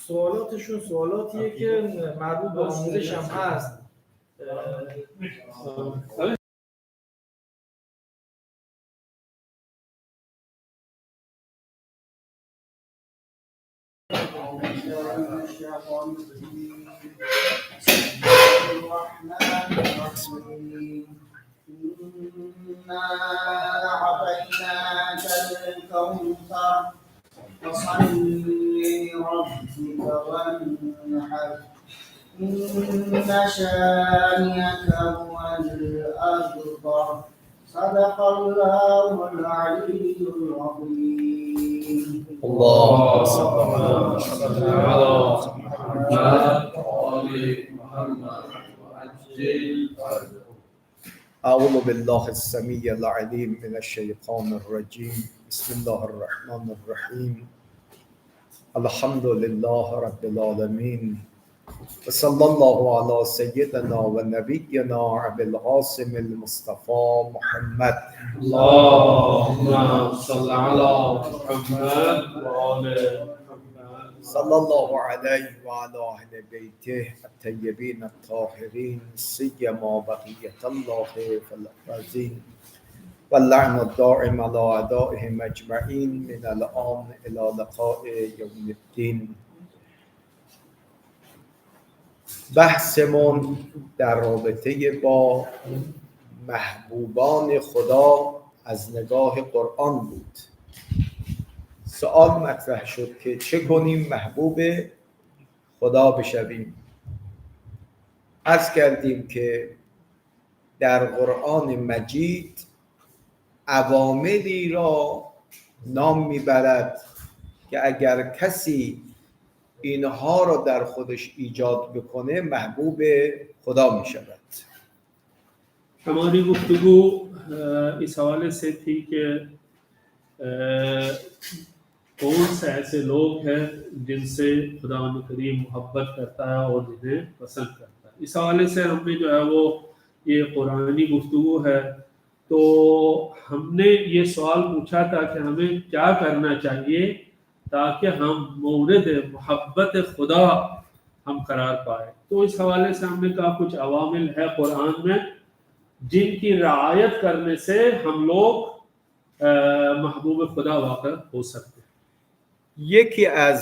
سوالاتشون سوالاتیه که مربوط به آموزش هم هست. إنا أعطيناك الكوثر فصل لربك وانحر إن شانئك هو الأبتر صدق الله العلي العظيم. اللهم صل على محمد وآل محمد وعجل فرجه. أعوذ بالله السميع العليم من الشيطان الرجيم. بسم الله الرحمن الرحيم. الحمد لله رب العالمين وصلى الله على سيدنا ونبينا أبي القاسم المصطفى محمد. اللهم صل على محمد وآل محمد صلى الله عليه وعلى أهل بيته الطيبين الطاهرين سيما بقية الله في الأرضين واللعن الدائم على أعدائهم أجمعين من الآن إلى لقاء يوم الدين. بحثمون در رابطه با محبوبان خدا از نگاه قرآن بود. سوال مطرح شد که چه کنیم محبوب خدا بشویم. عرض کردیم که در قرآن مجید عواملی را نام میبرد که اگر کسی اینها را در خودش ایجاد بکنه محبوب خدا میشود. हमारी गुफ्तगू इस हवाले से थी कि कौन से ऐसे लोग हैं जिनसे खुदा करीम मोहब्बत करता है और जिन्हें पसंद करता है। इस हवाले से हमने जो है वो ये कुरानी गुफ्तगू है, तो हमने ये सवाल पूछा था कि हमें क्या करना चाहिए ताकि हम मौरद मोहब्बत खुदा हम करार पाए। तो इस हवाले से हमने कहा कुछ अवामिल है कुरान में जिनकी रियायत करने से हम लोग महबूब खुदा वाक़ हो सकते हैं। یکی از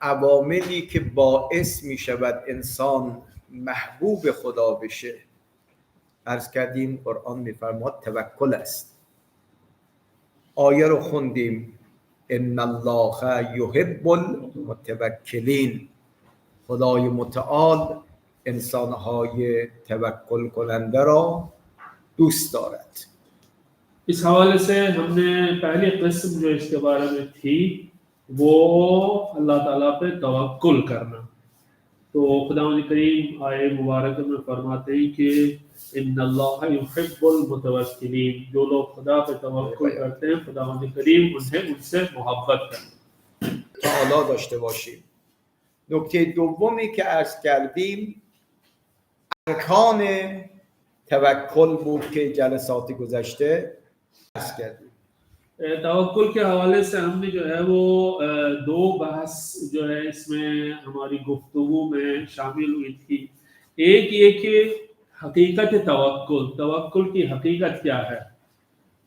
عواملی که باعث می شود انسان محبوب خدا بشه، عرض کردیم قرآن می فرماد توکل است. آیه رو خوندیم ان الله یحب المتوکلین. خدای متعال انسانهای توکل کننده را دوست دارد. इस हवाले से हमने पहली किस्म जो इसके बारे में थी वो अल्लाह ताला पे तवक्कुल करना। तो खुदा करीम आए मुबारक में फरमाते हैं कि इन्नल्लाह युहिब्बुल मुतवक्किलीन, जो लोग खुदा पे तवक्कुल करते हैं खुदा करीम उनसे मोहब्बत करते हैं। تعالی داشته باشیم. نکته دومی که عرض کردیم ارکان توکل بود که جلسات گذشته عرض کردیم. तवक्कुल के हवाले से हमने जो है वो दो बहस जो है इसमें हमारी गुफ्तगू में शामिल हुई थी। एक ये कि हकीकत तवक्कुल की हकीकत क्या है,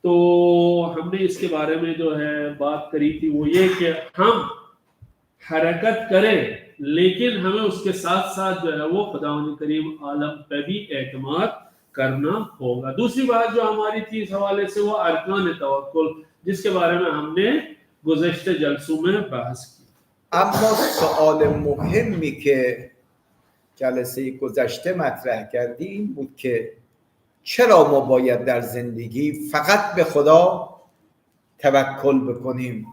तो हमने इसके बारे में जो है बात करी थी वो ये कि हम हरकत करें लेकिन हमें उसके साथ साथ जो है वो खुदावंद करीम आलम पे भी एतमाद करना होगा। दूसरी बात जो हमारी थी इस हवाले से वो अरकान तवक्कुल, जिसके बारे में हमने गुज़श्ते जलसों में बहस की। اما سوال مهمی که جلسه گذشته مطرح کردیم این بود که چرا ما باید در زندگی فقط به خدا توکل بکنیم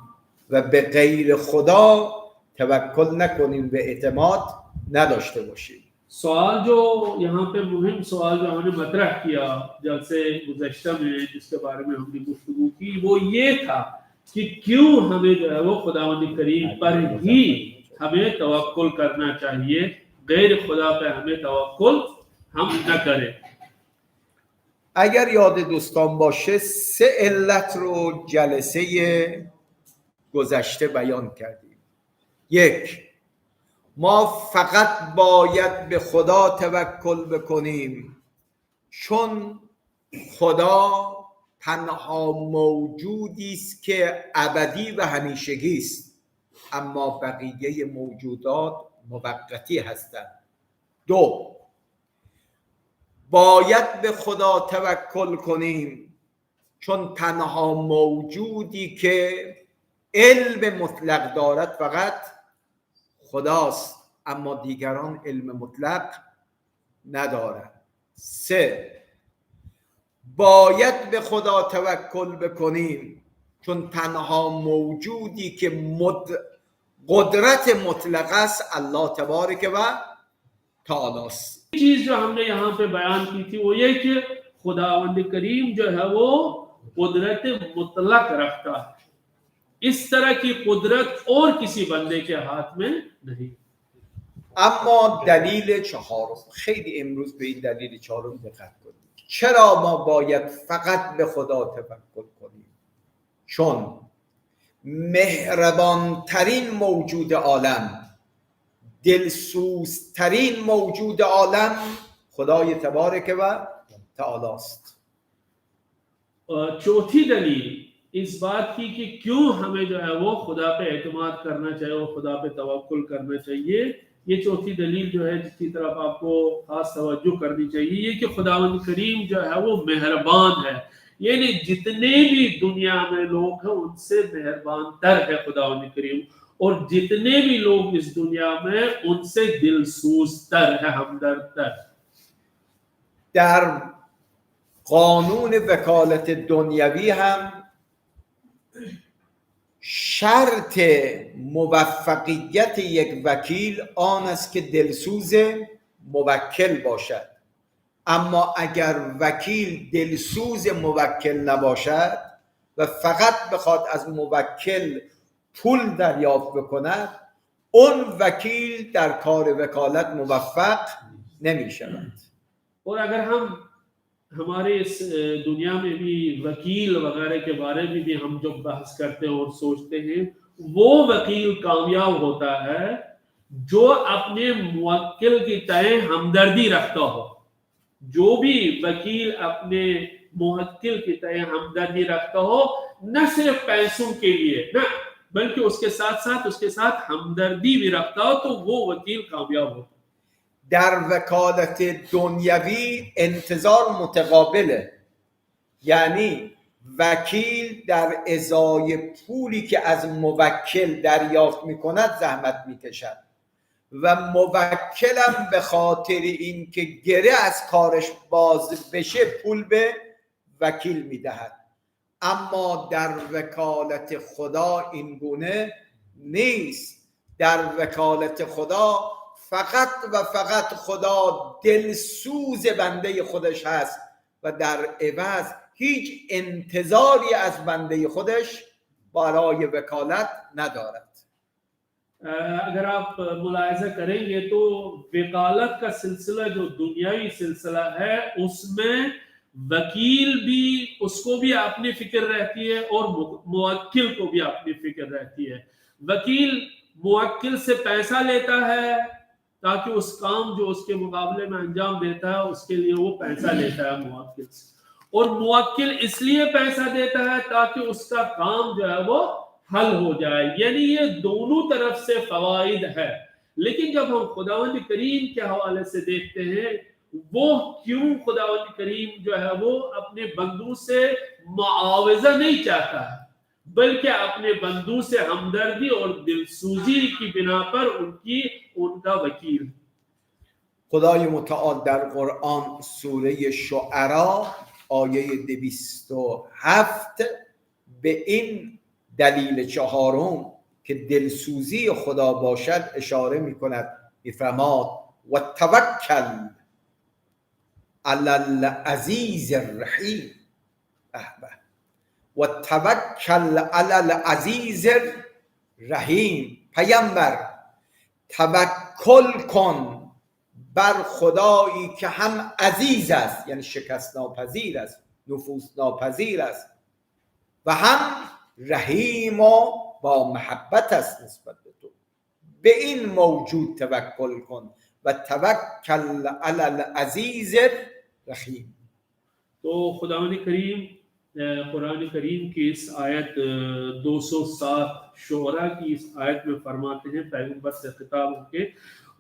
و به غیر خدا توکل نکنیم و اعتماد نداشته باشیم. सवाल जो यहाँ पे मुहिम सवाल जो हमने मतरह किया जलसे गुज़श्ता में जिसके बारे में हमने गुफ्तगू की वो ये था कि क्यों हमें जो है वो खुदावंद करीम पर ही हमें तवक्कुल करना चाहिए, गैर खुदा पे हमें तवक्कुल हम न करें। اگر یاد دوستان باشه 3 علت رو جلسه گذشته بیان کردیم. 1 ما فقط باید به خدا توکل بکنیم، چون خدا تنها موجودی است که ابدی و همیشگی است، اما بقیه موجودات موقتی هستند. دو، باید به خدا توکل کنیم چون تنها موجودی که علم مطلق دارد فقط خداست، اما دیگران علم مطلق ندارند. سه، باید به خدا توکل بکنیم چون تنها موجودی که قدرت مطلق است الله تبارک و تعالی است. चीज जो हमने यहाँ पे बयान की थी वो ये कि खुदावंद करीम जो है वो कुदरत मुतलक रखता है, इस तरह की कुदरत और किसी बंदे के हाथ में नहीं. اما دلیل چهارم، خیلی امروز به این دلیل چهارم دقت کنیم. چرا ما باید فقط به خدا توکل کنیم؟ چون مهربانترین موجود عالم، دلسوزترین موجود عالم خدای تبارک و تعالی است. चौथी दलील इस बात की कि क्यों हमें जो है वो खुदा पे एतमाद करना चाहिए और खुदा पे तवक्कुल करना चाहिए, ये चौथी दलील जो है जिसकी तरफ आपको खास तवज्जो करनी चाहिए, ये कि खुदावंद करीम जो है वो मेहरबान है, यानी जितने भी दुनिया में लोग हैं उनसे मेहरबान तर है खुदावंद करीम, और जितने भी लोग इस दुनिया में उनसे दिलसूज तर है, हमदर्द तर. در قانون وکالت دنیوی هم شرط موفقیت یک وکیل آن است که دلسوز موکل باشد، اما اگر وکیل دلسوز موکل نباشد و فقط بخواد از موکل پول دریافت بکند، اون وکیل در کار وکالت موفق نمی شود. और अगर हम हमारे इस दुनिया में भी वकील वगैरह के बारे में भी हम जो बहस करते हैं और सोचते हैं, वो वकील कामयाब होता है जो अपने मुवक्किल की तय हमदर्दी रखता हो. जो भी वकील अपने मुवक्किल की तय हमदर्दी रखता हो, न सिर्फ पैसों के लिए ना, बल्कि उसके साथ हमदर्दी भी रखता हो, तो वो वकील कामयाब होता है. در وکالت دنیوی انتظار متقابله، یعنی وکیل در ازای پولی که از موکل دریافت میکند زحمت میکشد و موکلم به خاطر این که گره از کارش باز بشه پول به وکیل میدهد. اما در وکالت خدا این گونه نیست. در وکالت خدا فقط و فقط خدا دلسوز بنده خودش هست و در عوض هیچ انتظاری از بنده خودش برای وکالت ندارد. अगर आप मुलाहिजा करेंगे तो वकालत का सिलसिला जो दुनियावी सिलसिला है उसमें वकील भी, उसको भी अपनी फिक्र रहती है और मुवक्किल को भी अपनी फिक्र रहती है. वकील मुवक्किल से पैसा लेता है ताकि उस काम जो उसके मुकाबले में अंजाम देता है उसके लिए वो पैसा लेता है मुवक्किल से, और मुवक्किल इसलिए पैसा देता है ताकि उसका काम जो है वो हल हो जाए. यानी ये दोनों तरफ से फवाइद है. लेकिन जब हम खुदावंद करीम के हवाले से देखते हैं, वो क्यों खुदावंद करीम जो है वो अपने बंदू से मुआवजा नहीं चाहता है, बल्कि अपने बंदू से हमदर्दी और दिलसूजी की बिना पर उनका वकील. خدای متعال در قرآن سوره شعراء آیه 207 به این دلیل چهارم که دلسوزی خدا باشد اشاره می کند. میفرماد و توکل علی العزیز الرحیم، و توکل علی العزیز الرحیم. پیامبر توکل کن بر خدایی که هم عزیز است، یعنی شکست ناپذیر است، نفوذ ناپذیر است، و هم رحیم و با محبت است نسبت به تو. به این موجود توکل کن و توکل علی العزیز الرحیم. तो खुदावंद करीम कुरान करीम की इस आयत 207 शोरा की इस आयत में फरमाते हैं पैगंबर से खिताब होके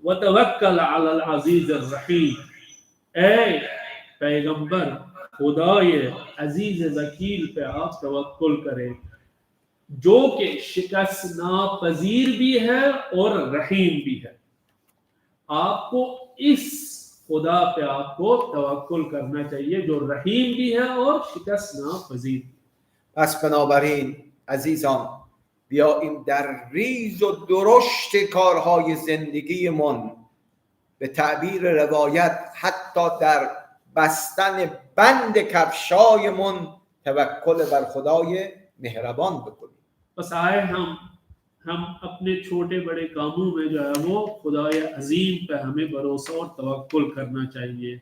वतवक्कल अलल अजीज अर्रहीम, ए पैगंबर खुदाए अजीज वकील पे आप तवक्कुल करें जो कि शिकस्त नापजीर भी है और रहीम भी है। आपको इस खुदा पे आपको तवक्कुल करना चाहिए जो रहीम भी है और शिकस्त नापजीर। پس بنابراین عزیزان بیاییم در ریز و درشت کارهای زندگیمون به تعبیر روایت حتی در بستن بند کفشایمون توکل بر خدای مهربان بکنیم. बस आए हम अपने छोटे बड़े कामों में जो है वो खुदाए अजीम पे हमें भरोसा और तवक्कुल करना चाहिए।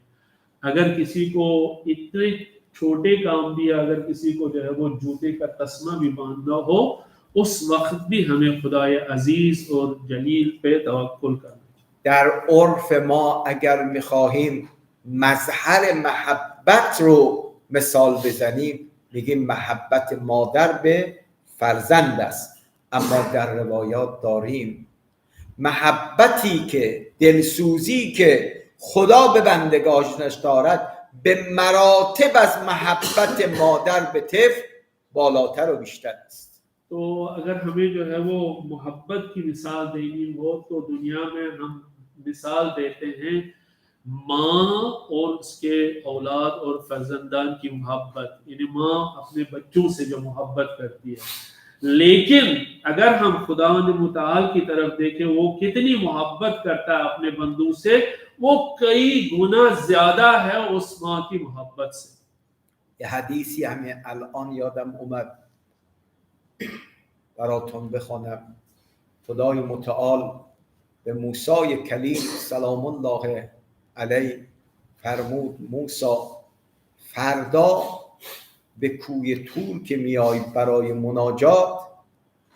अगर किसी को इतने छोटे काम भी, अगर किसी को जो है वो जूते का तस्मा भी बांधना हो, उस वक्त भी हमें खुदाए अजीज और जलील पे तवक्कुल करना चाहिए। در عرف ما اگر میخواهیم مظهر محبت رو مثال بزنیم میگیم محبت مادر به فرزند است، اما در روایات داریم محبتی که دلسوزی که خدا به بندگانش دارد به مراتب از محبت مادر به طفل بالاتر و بیشتر است. तो अगर हमें जो है वो मोहब्बत की मिसाल देनी हो तो दुनिया में हम मिसाल देते हैं माँ और उसके औलाद और फर्जंदान की मोहब्बत, यानी माँ अपने बच्चों से जो मोहब्बत करती है। लेकिन अगर हम खुदावंद मुताल की तरफ देखें वो कितनी मोहब्बत करता है अपने बंदू से, वो कई गुना ज्यादा है उस माँ की मोहब्बत से। یه حدیثی همین الان یادم اومد براتون بخوانم. خدای متعال به موسی کلیم سلام الله علیه فرمود موسی فردا به کوی طور که میای برای مناجات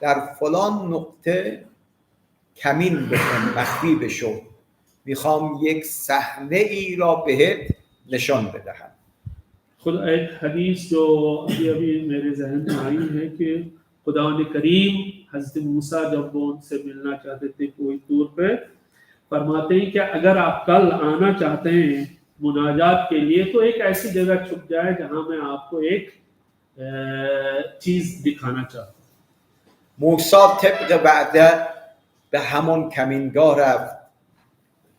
در فلان نقطه کمین بکن، مخفی بشو، میخوام یک صحنه ای را بهت نشان بدهم. खुद एक हदीस जो अभी मेरे जहन में आई है कि खुदा ने करीम हज़रत मूसा जब वो उनसे मिलना चाहते थे कोई तूर पे, फरमाते हैं कि अगर आप कल आना चाहते हैं मुनाजात के लिए तो एक ऐसी जगह छुप जाए जहां मैं आपको एक चीज दिखाना चाहता हूँ। موسی طبق وعده به همون کمینگاه رفت،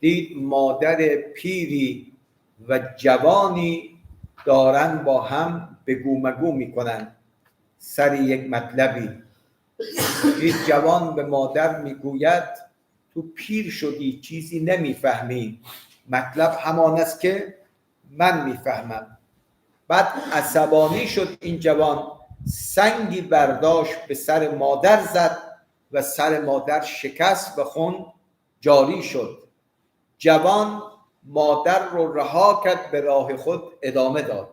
دید مادر پیری و جوانی دارن با هم بگو مگو میکنن سر یک مطلبی. این جوان به مادر میگوید تو پیر شدی چیزی نمیفهمی، مطلب همان است که من میفهمم. بعد عصبانی شد این جوان، سنگی برداشت به سر مادر زد و سر مادر شکست و خون جاری شد. جوان مادر رو رها کرد، به راه خود ادامه داد.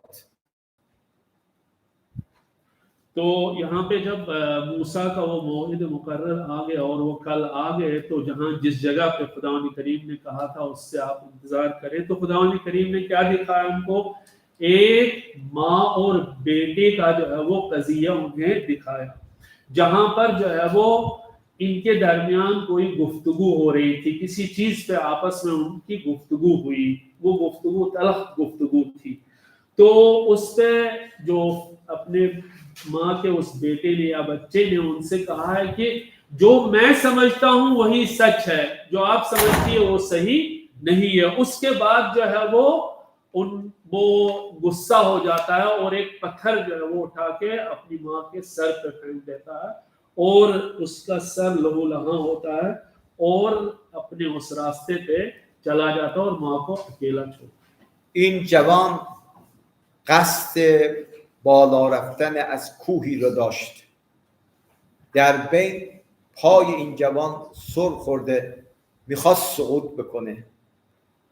तो यहाँ पे जब मूसा का वो मौइद मुकर्रर आ गया और वो कल आ गए तो जहाँ जिस जगह पे खुदावंद करीम ने कहा था उससे आप इंतजार करें, तो खुदावंद करीम ने क्या दिखाया उनको? एक माँ और बेटे का जो है वो कज़िया उन्हें दिखाया, जहाँ पर जो है वो इनके दरमियान कोई गुफ्तगू हो रही थी, किसी चीज पे आपस में उनकी गुफ्तगू हुई, वो गुफ्तगू तलख गुफ्तगू थी। तो उस पे जो अपने माँ के उस बेटे ने या बच्चे ने उनसे कहा है कि जो मैं समझता हूँ वही सच है, जो आप समझती है वो सही नहीं है। उसके बाद जो है वो गुस्सा हो जाता है और एक पत्थर जो है वो उठा के अपनी माँ के सर पे फेंक देता है और उसका सर लहूलुहान होता है और अपने उस रास्ते पे चला जाता है और माँ को अकेला छोड़ता है। این جوان قصد بالا رفتن از کوهی رو داشت. در بین پای این جوان سر خورده، میخواست صعود بکنه.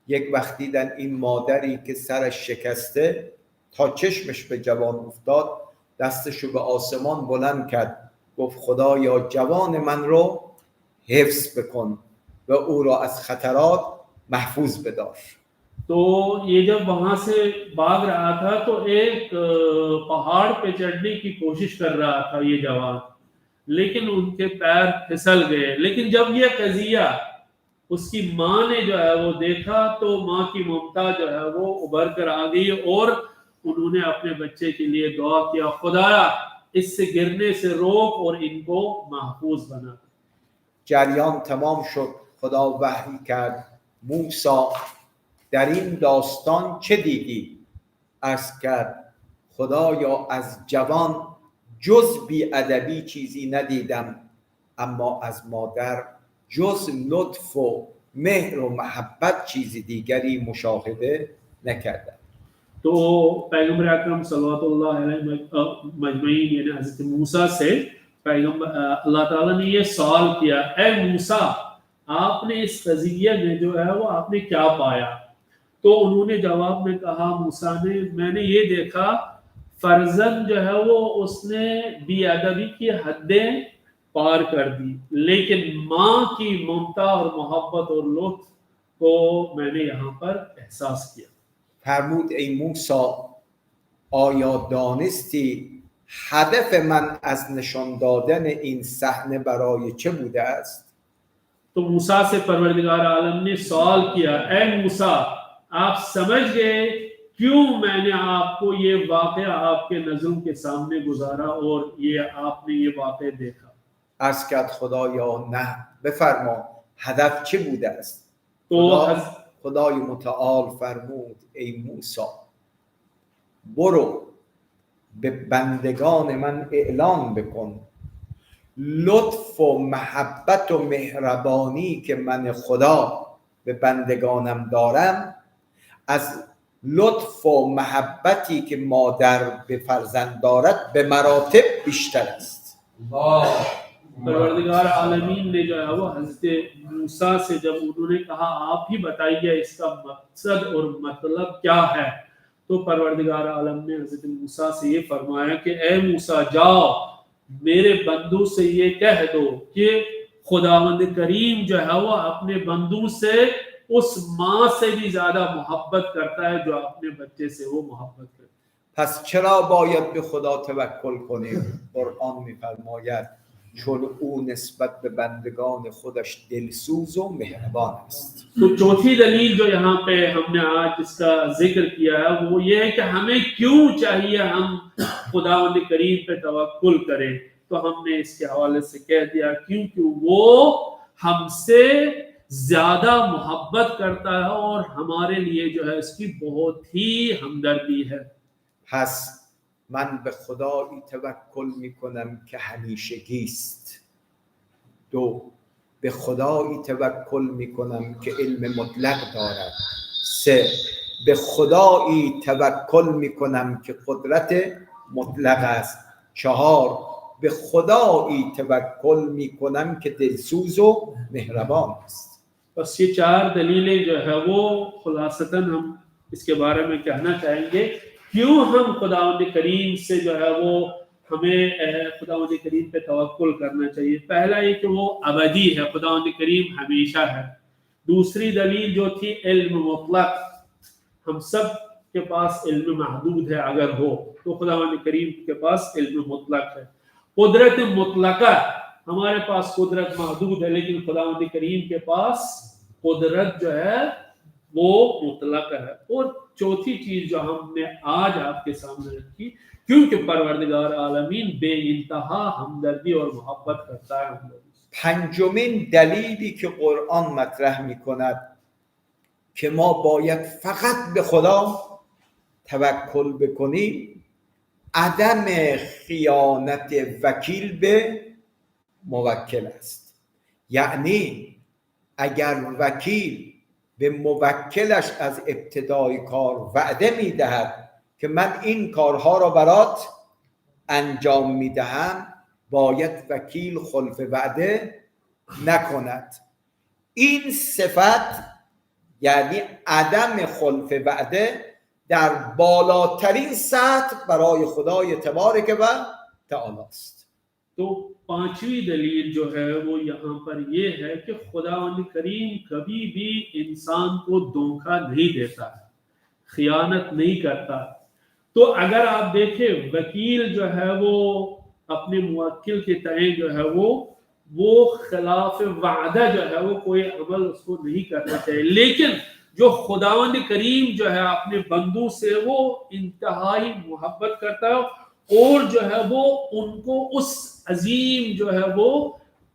یک وقت دیدن این مادری که سرش شکسته تا چشمش به جوان افتاد، دستشو به آسمان بلند کرد، گفت خدایا جوان من رو حفظ بکن و او را از خطرات محفوظ بدار. तो ये जब वहां से भाग रहा था तो एक पहाड़ पे चढ़ने की कोशिश कर रहा था ये जवान, लेकिन उनके पैर फिसल गए। लेकिन जब ये कजिया उसकी माँ ने जो है वो देखा तो माँ की ममता जो है वो उभर कर आ गई और उन्होंने अपने बच्चे के लिए दुआ किया, खुदाया इससे गिरने से रोक और इनको महफूज बना। جریان تمام شد. خدا وحی کرد موسی در این داستان چه دیدی؟ عرض کرد خدایا از جوان جز بی‌ادبی چیزی ندیدم، اما از مادر جز لطف و مهر و محبت چیزی دیگری مشاهده نکردم. तो पैगंबर अकरम सल्लल्लाहु अलैहि मजमईन यानी हज़रत मूसा से पैगंबर अल्लाह ताला ने ये सवाल किया, ए मूसा आपने इस कज़िये में जो है वो आपने क्या पाया? तो उन्होंने जवाब में कहा, मूसा ने मैंने ये देखा फर्जन जो है वो उसने बेअदबी की हदें पार कर दी, लेकिन माँ की ममता और मोहब्बत और लुत्फ को मैंने यहाँ पर एहसास किया। فرمود ای موسی آیا دانستی هدف من از نشان دادن این صحنه برای چه بوده است؟ तो मूसा से परवरदिगार आलम ने सवाल किया, ए मूसा आप समझ गए क्यों मैंने आपको ये वाक़या आपके नज़रों के सामने गुजारा और ये आपने ये वाक़या देखा? عرض کرد خدایا نه، بفرما هدف چه بوده است؟ तो خدای متعال فرمود ای موسی برو به بندگان من اعلام بکن لطف و محبت و مهربانی که من خدا به بندگانم دارم از لطف و محبتی که مادر به فرزند دارد به مراتب بیشتر است. परवरदिगार आलमीन ने जो है वो हज़रत मूसा से जब उन्होंने कहा आप ही बताइए इसका मकसद और मतलब क्या है, तो परवरदिगार आलम ने हज़रत मूसा से ये फरमाया कि ए मूसा जाओ मेरे बंदू से ये कह दो कि खुदावंद करीम जो है वो अपने बंदू से उस माँ से भी ज्यादा मोहब्बत करता है जो अपने बच्चे से वो मोहब्बत करता है। پس چرا باید به خدا توکل کنیم؟ قرآن می‌فرماید چون او نسبت به بندگان خودش دلسوز و مهربان است. तो चौथी दलील जो यहाँ पे हमने आज इसका जिक्र किया है वो ये है कि हमें क्यों चाहिए हम खुदावंद करीम पे तवक्कुल करें, तो हमने इसके हवाले से कह दिया क्योंकि वो हमसे ज्यादा मोहब्बत करता है और हमारे लिए जो है इसकी बहुत ही हमदर्दी है। پس من به خدایی توکل میکنم که همیشگی است. دو، به خدایی توکل میکنم که علم مطلق دارد. سه، به خدایی توکل میکنم که قدرت مطلق است. چهار، به خدایی توکل میکنم که دلسوز و مهربان است. बस ये चार दलीलें जो है वो खुलासतन हम इसके बारे में कहना चाहेंगे क्यों हम खुदावंद करीम से जो है वो हमें खुदावंद करीम पे तवक्कुल करना चाहिए। पहला ये कि वो अबदी है, खुदावंद करीम हमेशा है। दूसरी दलील जो थी इल्म मुतलक, हम सब के पास इल्म महदूद है, अगर हो तो खुदावंद करीम के पास इल्म मुतलक है। कुदरत मुतलका, हमारे पास कुदरत महदूद है लेकिन खुदावंद करीम के पास कुदरत जो है वो मुतलक है। और चौथी चीज जो हमने आज आपके सामने रखी क्योंकि परवरदिगार आलमीन बेइंतहा हमदर्दी और मोहब्बत करता है हम लोगों से। پنجمین دلیلی که قرآن مطرح میکند که ما باید فقط به خدا توکل بکنیم عدم خیانت وکیل به موکل است. یعنی اگر وکیل به موکلش از ابتدای کار وعده میدهد که من این کارها را برات انجام میدهم، باید وکیل خلف وعده نکند. این صفت یعنی عدم خلف وعده در بالاترین سطح برای خدای تبارک و تعالی است. तो पांचवी दलील जो है वो यहाँ पर ये है कि खुदावंद करीम कभी भी इंसान को धोखा नहीं देता है, खियानत नहीं करता। तो अगर आप देखें वकील जो है वो अपने मुवक्किल के तय जो है वो खिलाफ वादा जो है वो कोई अमल उसको नहीं करना चाहिए, लेकिन जो खुदावंद करीम जो है अपने बंदू से वो इंतहाई मोहब्बत करता है और जो है वो उनको उस अजीम जो है वो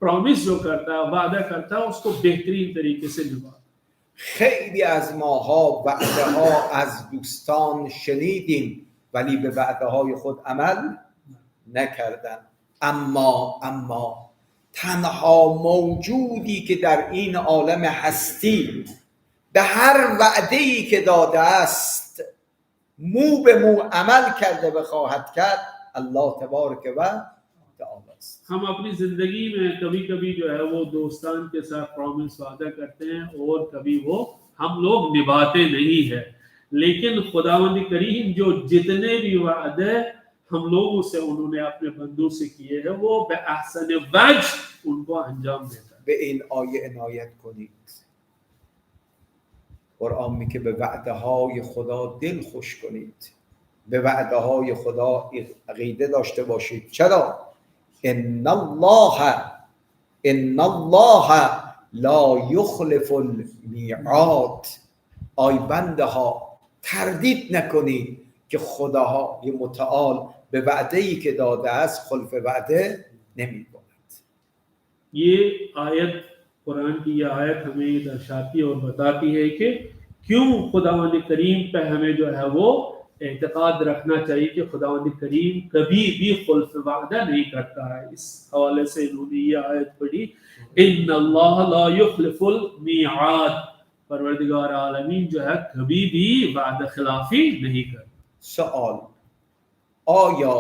प्रॉमिस जो करता है, वादा करता है, उसको बेहतरीन तरीके से निभाता। خیلی از ماها وعده ها از دوستان شنیدیم ولی به وعده های خود عمل نکردن. اما تنها موجودی که در این عالم هستی به هر وعده‌ای که داده است مو به مو عمل کرده و خواهد کرد الله تبارک و تعالی است. हम अपनी जिंदगी में कभी कभी जो है वो दोस्तान के साथ प्रॉमिस वादा करते हैं और कभी वो हम लोग निभाते नहीं है, लेकिन खुदावंद करीम जो जितने भी वादे हम लोगों से उन्होंने अपने बंदों से किए हैं वो बेअहसन वजह उनको अंजाम देता है। به این آیه عنایت کنید. قرآن میگه به وعده های خدا دل خوش کنید، به وعده های خدا عقیده داشته باشید. چرا؟ ان الله لا یخلف المیعاد. آی بنده ها تردید نکنید که خداهای متعال به وعده‌ای که داده است خلف وعده نمی‌کند. ये आयत कुरान की ये आयत हमें दर्शाती और बताती है कि क्यों खुदावंद करीम पे हमें जो है वो एतकाद रखना चाहिए कि खुदावंद करीम कभी भी खुल्फ वादा नहीं करता है। इस हवाले से इन्होंने ये आयत पढ़ी, इन्नल्लाह ला युखलिफुल मिआद, परवरदिगार आलमीन जो है कभी भी वादा खिलाफी नहीं करता। سوال: آیا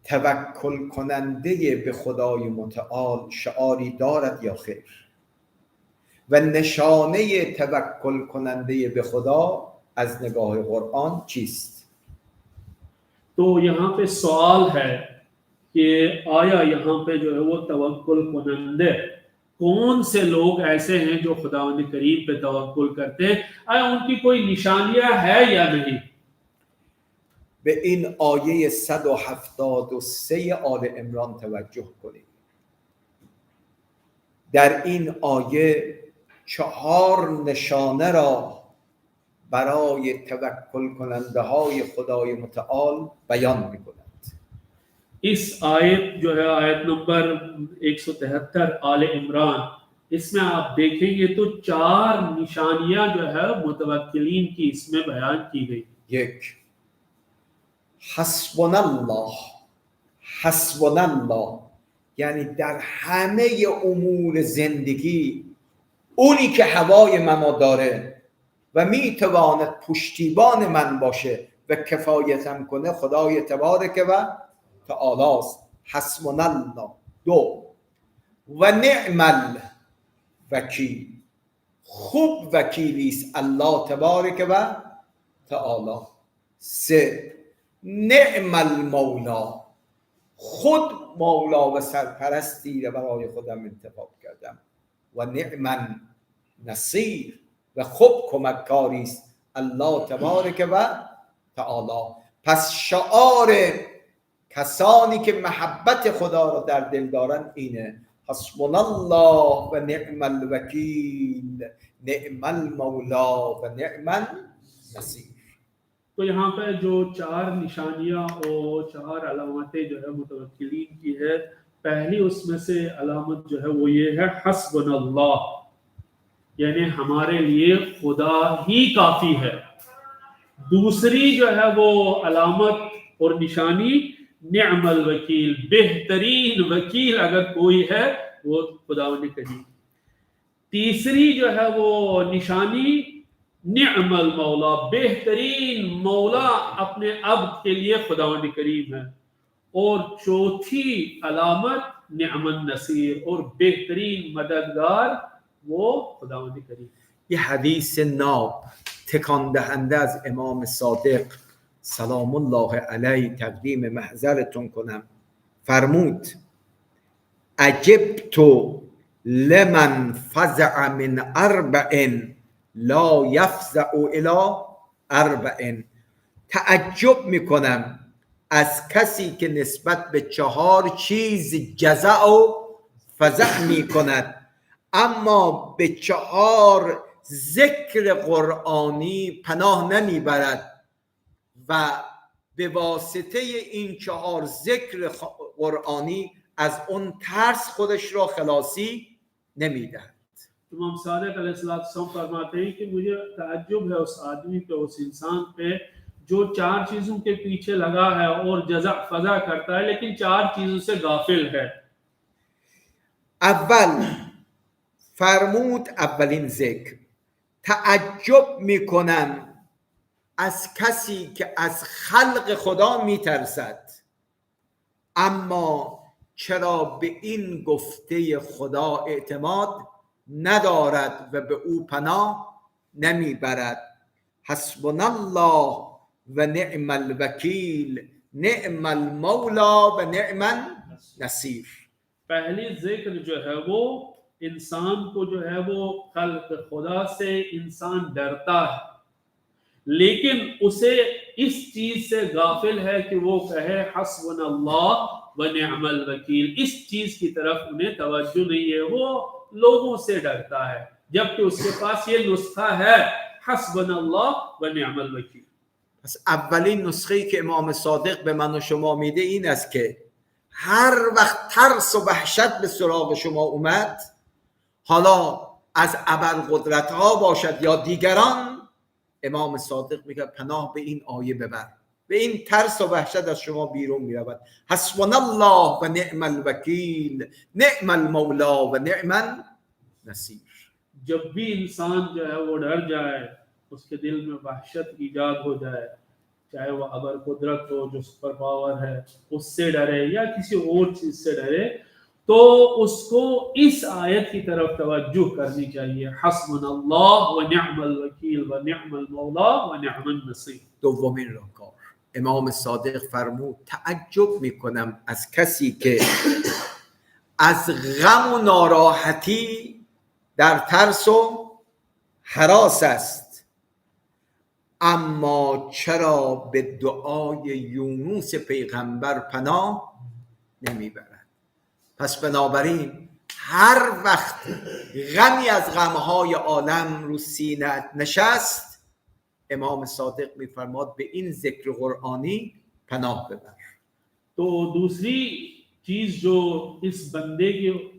توکل کننده به خدای متعال شعاری دارد یا خیر؟ و نشانه توکل کننده به خدا از نگاه قرآن چیست؟ तो यहाँ पे सवाल है कि आया यहाँ पे जो है वो तवक्कुल कुनंदे कौन से लोग ऐसे हैं जो खुदावंद करीम पे तवक्कुल करते हैं, आया उनकी कोई निशानियां है या नहीं? به این آیه 173 آل عمران توجه کنید. در این آیه 4 نشانه را برای توکل کننده های خدای متعال بیان می‌کند. इस आयत जो है आयत नंबर 173 आले इमरान, इसमें आप देखेंगे तो 4 निशानियां जो है मुतवक्किलीन की इसमें बयान की गई। 1. حسبنا الله، یعنی در همه امور زندگی اونی که هوای منو داره و میتواند پشتیبان من باشه و کفایتم کنه خدای تبارک و تعالی است. حسبنا الله. 2. و نعم الوکیل، خوب وکیلی است الله تبارک و تعالی. 3. نعم المولا، خود مولا و سرپرستی را برای خودم انتخاب کردم. و نعم النصیر، و خوب کمککاری است الله تبارک و تعالی. پس شعار کسانی که محبت خدا را در دل دارن اینه: حسبنا الله و نعم الوکیل، نعم المولا و نعم النصیر. तो यहाँ पे जो 4 निशानियां और 4 अलामतें जो है मुतवक्किलीन की है, पहली उसमें से अलामत जो है वो ये है हस्बुनल्लाह, यानी हमारे लिए खुदा ही काफी है। दूसरी जो है वो अलामत और निशानी निअमल वकील, बेहतरीन वकील अगर कोई है वो खुदावंद करीम। तीसरी जो है वो निशानी निअमल मौला, बेहतरीन मौला अपने अब्द के लिए खुदावंद करीम है। और चौथी अलामत निअमन नसीर, और बेहतरीन मददगार वो खुदावंद करीम। یه حدیث ناب تکان دهنده از امام صادق سلام الله علیه تقدیم محضرتون کنم. فرمود عجبت لمن فزع من اربع لا یفزع الی اربع. تعجب میکنم از کسی که نسبت به 4 چیز جزع و فزع میکند اما به 4 ذکر قرآنی پناه نمیبرد و به واسطه این 4 ذکر قرآنی از اون ترس خودش را خلاصی نمیدهد. इमाम सादिक अलैहिस्सलाम फरमाते हैं कि मुझे ताज्जुब है उस आदमी पे, उस इंसान पे जो 4 चीजों के पीछे लगा है और जज़ा फज़ा करता है लेकिन 4 चीजों से गाफिल है. اول فرمود اولین ذکر تعجب میکنم از کسی که از خلق خدا میترسد اما چرا به این گفته خدا اعتماد ندارد و به او پناه نمیبرد. حسبنا الله و نعم الوکیل نعم المولا و نعم النصیر. पहली जिक्र जो है वो इंसान को जो है वो खल्क खुदा से इंसान डरता है लेकिन उसे इस चीज से गाफिल है कि वो कहे हस्बुनल्लाह व निअमल वकील. इस चीज की तरफ उन्हें तवज्जो नहीं है, वो लोगों से डरता है जबकि उसके पास ये नुस्खा है हस्बुनल्लाह व निअमल वकील. پس اولین نسخه‌ای که امام صادق به من و شما میده این است که هر وقت ترس و وحشت به سراغ شما اومد، حالا از ابرقدرت ها باشد یا دیگران، امام صادق میگه پناه به این آیه ببر، به این ترس و وحشت از شما بیرون میرود. حسبنا الله و نعم الوکیل نعم المولا و نعم النصیر. जब भी इंसान जो है वो डर जाए, उसके दिल में वहशत ईजाद हो जाए, चाहे वो अबर कुदरत हो जो सुपर पावर है उससे डरे या किसी और चीज से डरे, तो उसको इस आयत की तरफ तवज्जो करनी चाहिए. हस्बुनल्लाह व निअमल वकील व निअमल मौला व निअमन नसीर. دومین راهکار امام صادق فرمود تعجب میکنم از کسی که از غم و ناراحتی در ترس و هراس است اما چرا به دعای یونس پیغمبر پناه نمیبرد. پس بنابراین هر وقت غمی از غمهای عالم رو سینه نشست، امام صادق میفرماد به این ذکر قرآنی پناه ببر. तो दूसरी चीज जो इस बंदे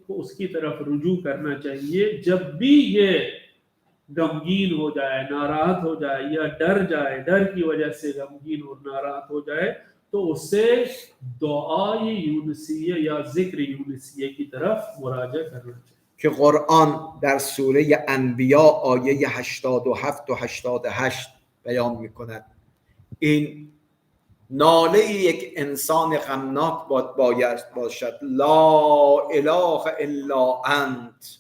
को उसकी तरफ रुजू करना चाहिए, जब भी ये गमगीन हो जाए, नाराज हो जाए या डर जाए, डर की वजह से गमगीन और नाराज हो जाए, तो उससे दुआए यूनुसिया या जिक्र यूनुसिया की तरफ मुराजा करना चाहिए که قرآن در سوره انبیا آیه 87 و 88 بیان میکند این ناله یک انسان غمناک باید باشد. لا اله الا انت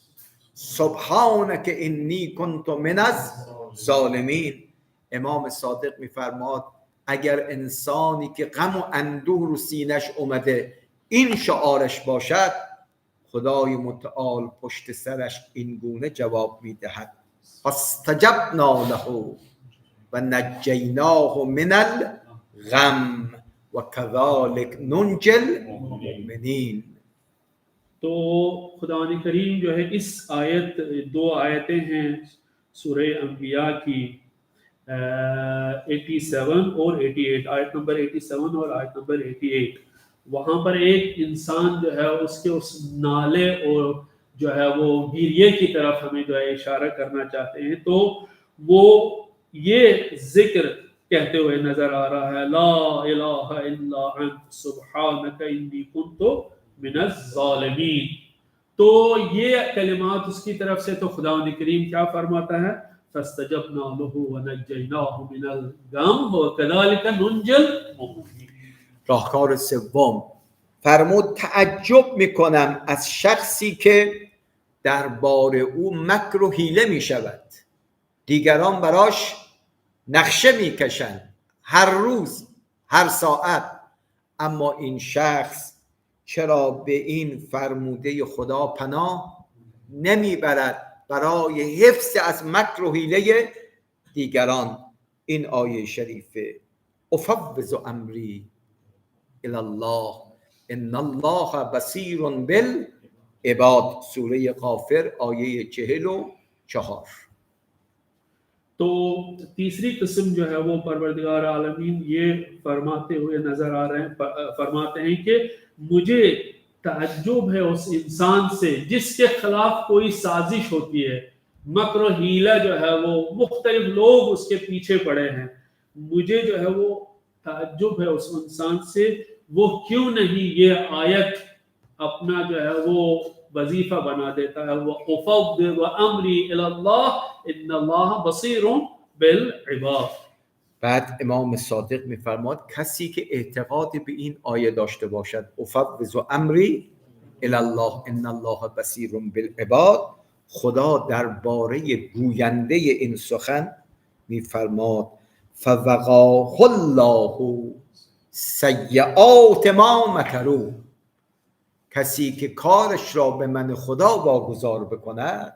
سبحانک انی کنت من الظالمین. امام صادق میفرماد اگر انسانی که غم و اندوه رو سینش اومده این شعارش باشد، خدای متعال پشت سرش این گونه جواب میدهد فاستجبنا له و نجیناه من الغم و کذالک ننجی المؤمنین. तो खुदा करीम जो है इस आयत, 2 आयतें हैं सूरह अंबिया की 87 और 88, आयत नंबर 87 और आयत नंबर 88, वहाँ पर एक इंसान जो है उसके उस नाले और जो है वो गिरिये की तरफ हमें जो है इशारा करना चाहते हैं, तो वो ये जिक्र कहते हुए नजर आ रहा है ला इलाहा इल्ला अंत सुब्हानका इन्नी कुन्तु मिनज़ ज़ालिमीन. तो ये कलिमात उसकी तरफ से, तो खुदा करीम क्या फरमाता है फस्तजबना लहु व नज्जयनाहु मिनल गम व कज़ालिका नुंजिल मुमिनीन. راهکار سوم فرمود تعجب میکنم از شخصی که درباره او مکر و حیله میشود، دیگران براش نقشه میکشند هر روز هر ساعت، اما این شخص چرا به این فرموده خدا پناه نمیبرد برای حفظ از مکر و حیله دیگران. این آیه شریفه افوض امری الی الله ان الله بصیر بالعباد، سوره غافر آیه 44. तो तीसरी किस्म जो है वो परवरदिगार आलमीन ये फरमाते हुए नजर आ रहे हैं, फरमाते हैं कि मुझे ताज्जुब है उस इंसान से जिसके खिलाफ कोई साजिश होती है, मकर हीला जो है वो मुख्तलिफ लोग उसके पीछे पड़े हैं, मुझे जो है वो ताज्जुब है उस इंसान से, वो क्यों नहीं ये आयत अपना जो है वो वजीफा बना देता है, वो उफव्विज़ अमरी इलल्लाह इन्नल्लाह बसीरुन बिल इबाद. بعد امام صادق میفرماد کسی که اعتقاد به این آیه داشته باشد افوض امری الی الله ان الله بصیر بالعباد، خدا درباره گوینده این سخن میفرماد فوقاه الله سیئات ما مکروا، کسی که کارش را به من خدا واگذار بکند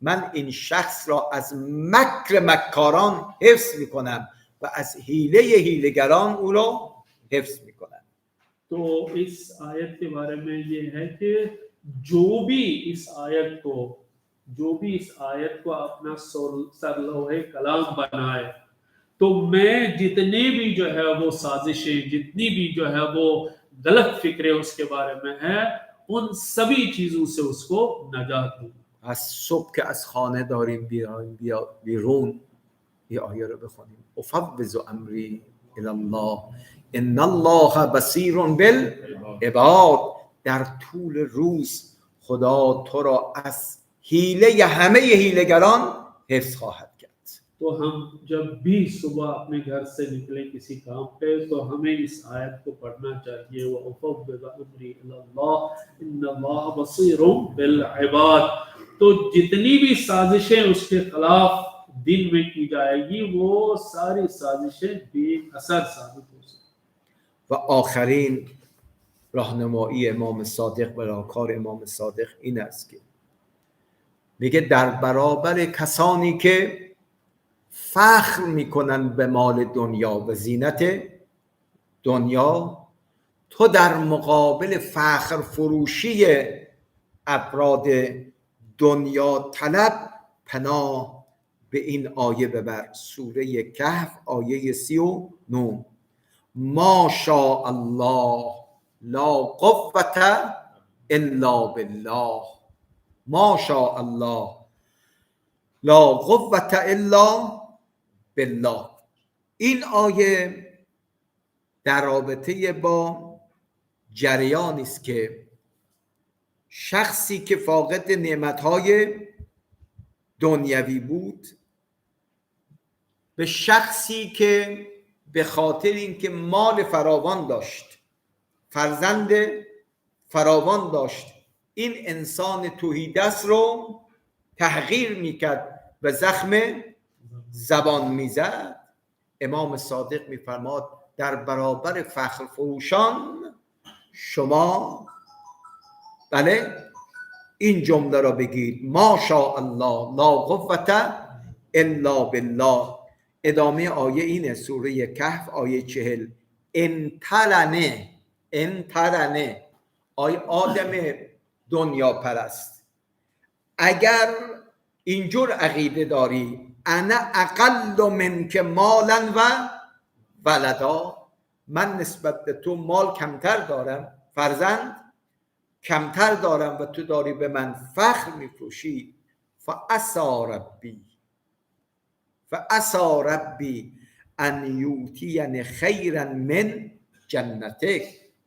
من این شخص را از مکر مکاران حفظ میکنم و از حیله حیله‌گران او را حفظ میکنم. तो इस आयत के बारे में ये है कि जो भी इस आयत को अपना सरलोहे कलाम बनाए, तो मैं जितने भी जो है वो साजिशें, जितनी भी जो है वो गलत फिक्रें उसके बारे में है, उन सभी चीजों से उसको नजात दूं. از صبح که از خانه داریم بیرون این آیه رو بخونیم افوض امری الی الله ان الله بصیر بالعباد، در طول روز خدا تو را از حیله همه حیله‌گران حفظ خواهد کرد. तो हम जब भी सुबह अपने घर से निकले किसी काम पे तो हमें इस आयत को पढ़ना चाहिए, वो उफव्विज़ अमरी इलल्लाह इन्नल्लाह बसीरुन बिल इबाद. तो जितनी भी साजिशें उसके खिलाफ दिन में की जाएगी वो सारी साजिशें बेअसर साबित हो सकती. و آخرین راهنمایی امام صادق و راهکار امام صادق این است که میگه در برابر کسانی که فخر میکنن به مال دنیا و زینت دنیا، تو در مقابل فخر فروشی افراد دنیا طلب پناه به این آیه ببر، سوره کهف آیه 39 ما شاء الله لا قوة الا بالله، ما شاء الله لا قوة الا بالله. این آیه در رابطه با جریانی است که شخصی که فاقد نعمتهای دنیوی بود به شخصی که به خاطر اینکه مال فراوان داشت، فرزند فراوان داشت، این انسان تهیدست رو تحقیر میکرد و زخم زبان میزد. امام صادق میفرماد در برابر فخر فروشان شما بله این جمله را بگید ما شاء الله لا قوة الا بالله. ادامه آیه اینه، سوره کهف آیه 40 انترنه آی آدم دنیا پرست، اگر اینجور عقیده داری انا اقل منک مالا و ولدا، من نسبت به تو مال کمتر دارم، فرزند کمتر دارم و تو داری به من فخر میفروشی، فعسى ربی ان یؤتینی خیرا من جنتک،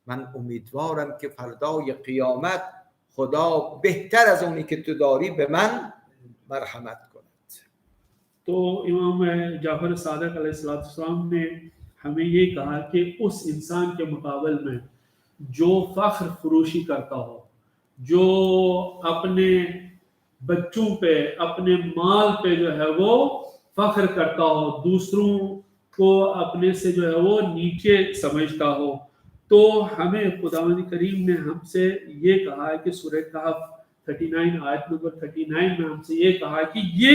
من امیدوارم که فردای قیامت خدا بهتر از اونی که تو داری به من مرحمت کند. तो इमाम जाफर सादिक अलैहिस्सलाम ने हमें ये कहा कि उस इंसान के मुकाबले में जो फख्र फरोशी करता हो, जो अपने बच्चों पे अपने माल पे जो है वो फख्र करता हो, दूसरों को अपने से जो है वो नीचे समझता हो, तो हमें खुदावंद करीम ने हमसे ये कहा है कि सूरह कहफ 39 आयत नंबर 39 में हमसे ये कहा कि ये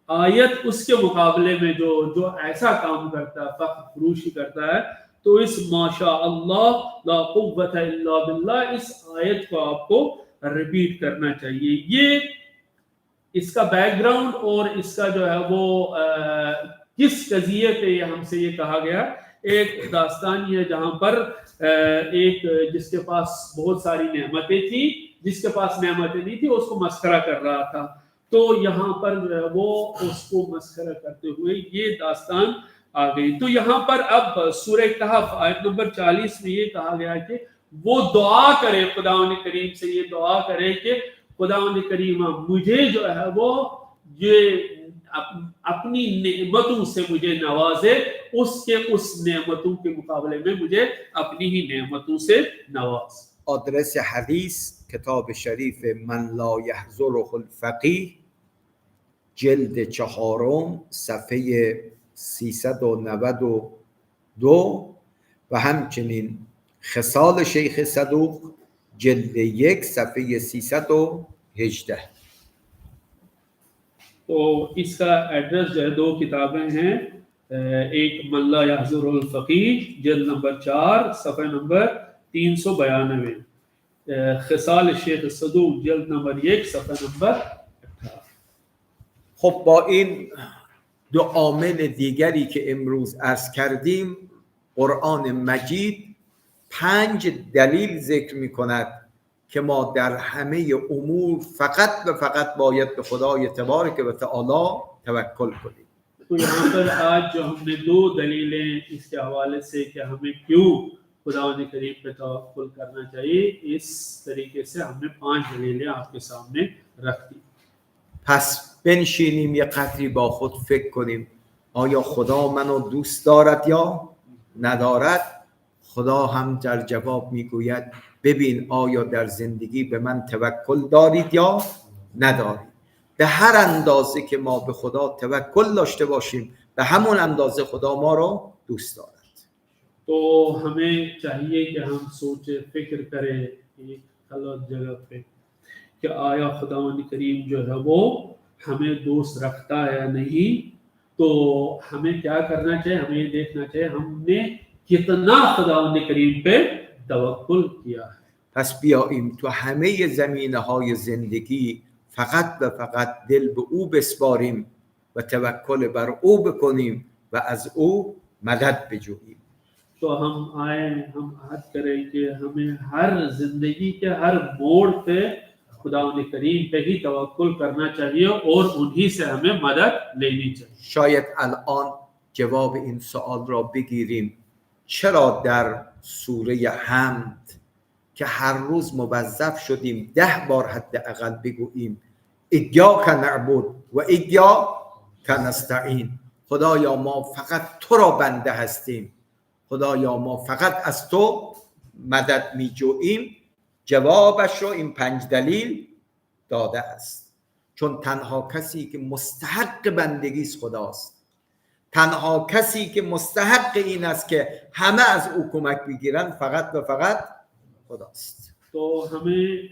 आयत उसके मुकाबले में जो ऐसा काम करता है, फख्र फरोशी करता है, तो इस माशा अल्लाह ला कुव्वत इल्ला बिल्लाह इस आयत को आपको रिपीट करना चाहिए। ये इसका बैकग्राउंड और इसका जो है वो किस कजिए पे हमसे ये कहा गया, एक दास्तान है जहां पर एक जिसके पास बहुत सारी नेमतें थी, जिसके पास नेमतें नहीं थी उसको मस्खरा कर रहा था, तो यहाँ पर वो उसको मस्खरा करते हुए ये दास्तान आ गई। तो यहाँ पर अब सूरह कहफ आयत नंबर 40 में ये कहा गया कि वो दुआ करे, खुदावंद करीम से ये दुआ करे कि खुदावंद करीम मुझे जो है वो ये अपनी नेमतों से मुझे नवाजे, उसके उस नेमतों के मुकाबले में मुझे अपनी ही नेमतों से नवाज। آدرس حدیث کتاب شریف من لا یحضره الفقیه جلد 4 صفحه 392 و همچنین خصال شیخ صدوق جلد 1 صفحه 318. तो इसका एड्रेस जो है 2 किताबें हैं, एक मल्ला यहज़ुरुल फ़क़ीह जल्द नंबर 4 सफ़ा नंबर 392, खिसाल शेख सदूक जल्द नंबर 1 सफ़ा नंबर 18. خب با این دو عامل دیگری که امروز عرض کردیم قرآن مجید 5 دلیل ذکر می کند که ما در همه امور فقط و فقط باید به خدای تبارک و تعالی توکل کنیم. तो यहाँ पर आज जो हमने 2 दलीलें इसके हवाले से कि हमें क्यों खुदावंद करीम पे तवक्कुल करना चाहिए, इस तरीके से हमने 5 दलीलें आपके सामने रख दी. پس بنشینیم یه قدری با خود فکر کنیم آیا خدا منو دوست دارد یا ندارد. خدا هم در جواب میگوید ببین آیا در زندگی به من توکل دارید یا ندارید. به هر اندازه که ما به خدا توکل داشته باشیم به همون اندازه خدا ما رو دوست دارد. तो हमें चाहिए कि हम सोचे फिक्र करें एक अलग जगह पे कि आया खुदावंद करीम जो है वो हमें दोस्त रखता है या नहीं. तो हमें क्या करना चाहिए, हमें ये देखना चाहिए हमने कितना खुदावंद करीम पे तवक्कुल किया है. پس بیاییم تو همه زمینه‌های زندگی فقط و فقط دل به او بسپاریم و توکل بر او بکنیم و از او مدد بجوییم. तो हम आए, हम आहद करें कि हमें हर जिंदगी के हर मोड़ पे खुदावंद करीम पे ही तवक्कुल करना चाहिए और उन्हीं से हमें मदद लेनी चाहिए. شاید الان جواب این سوال را بگیریم چرا در سوره حمد که هر روز موظف شدیم 10 بار حداقل بگوییم ایاک نعبد و ایاک نستعین، خدایا ما فقط تو را بنده هستیم، خدایا ما فقط از تو مدد می جوییم. جوابش رو این 5 دلیل داده است. چون تنها کسی که مستحق بندگی است خداست، تنها کسی که مستحق این است که همه از او کمک بگیرن فقط و فقط خداست. तो हमें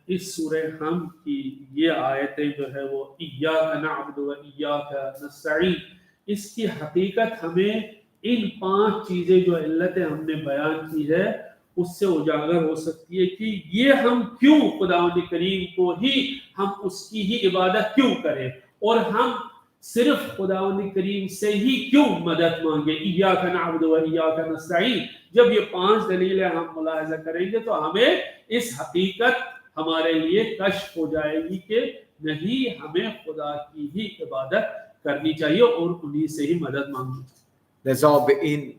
इस सूरह हम की ये आयतें जो है वो इय्याक नअबुदु व इय्याक नस्तईन, इसकी हकीकत हमें इन 5 चीजें जो इल्लतें हमने बयान की है उससे उजागर हो सकती है कि ये हम क्यों खुदावंद करीम को ही हम उसकी ही इबादत क्यों करें और हम सिर्फ खुदावंद करीम से ही क्यों मदद मांगे. इय्याक नअबुदु व इय्याक नस्तईन, जब ये 5 दलीलें हम मुलाहिजा करेंगे तो हमें इस हकीकत हमारे लिए कश्फ हो जाएगी कि नहीं, हमें खुदा की ही इबादत करनी चाहिए और उन्हीं से ही मदद मांगनी चाहिए. لذا به این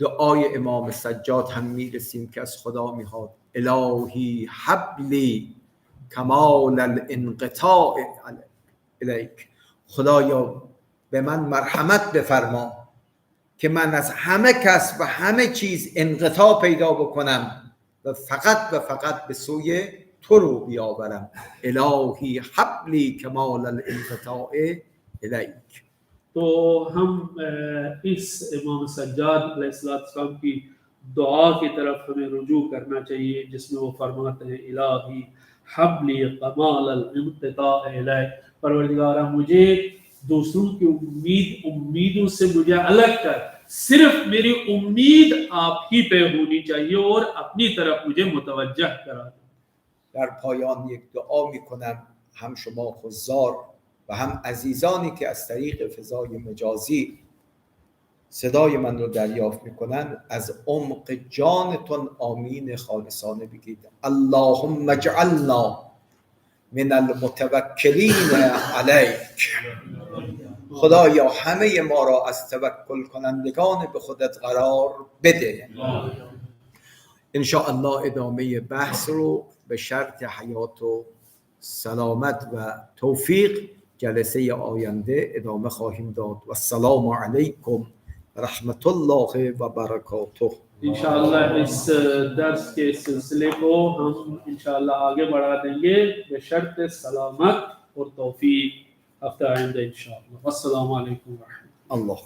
دعای امام سجاد هم میرسیم که از خدا میخواد الهی حبلی کمال الانقطاع الیک، خدایا به من مرحمت بفرما که من از همه کس و همه چیز انقطاع پیدا بکنم و فقط به سوی تو رو بیاورم. الهی حبلی کمال الانقطاع الیک. तो हम इस इमाम सज्जाद अलैहिस्सलाम की दुआ की तरफ हमें रुजू करना चाहिए, जिसमें वो फरमाते हैं इलाही हबली कमाल अल-इंक़िता इलैक, परवरदिगारा मुझे दूसरों की उम्मीदों से मुझे अलग कर, सिर्फ मेरी उम्मीद आप ही पे होनी चाहिए और अपनी तरफ मुझे मुतवज्जह करा दो. در پایان یک دعا میکنم، هم شما حضار و هم عزیزانی که از طریق فضای مجازی صدای من رو دریافت میکنن، از عمق جانتون آمین خالصانه بگید. اللهم اجعلنا من المتوکلین علیک. خدایا همه ما را از توکل کنندگان به خودت قرار بده. ان شاء الله ادامه بحث رو به شرط حیات و سلامت و توفیق جلسه آینده ادامه خواهیم داد. و السلام علیکم رحمت الله و برکاته. इंशाअल्लाह इस दर्स के सिलसिले को हम इंशाअल्लाह आगे बढ़ा देंगे बशर्त सलामत और तौफीक हफ्ता आइंदा इंशाअल्लाह. अस्सलाम वालेकुम व रहमतुल्लाह. Allah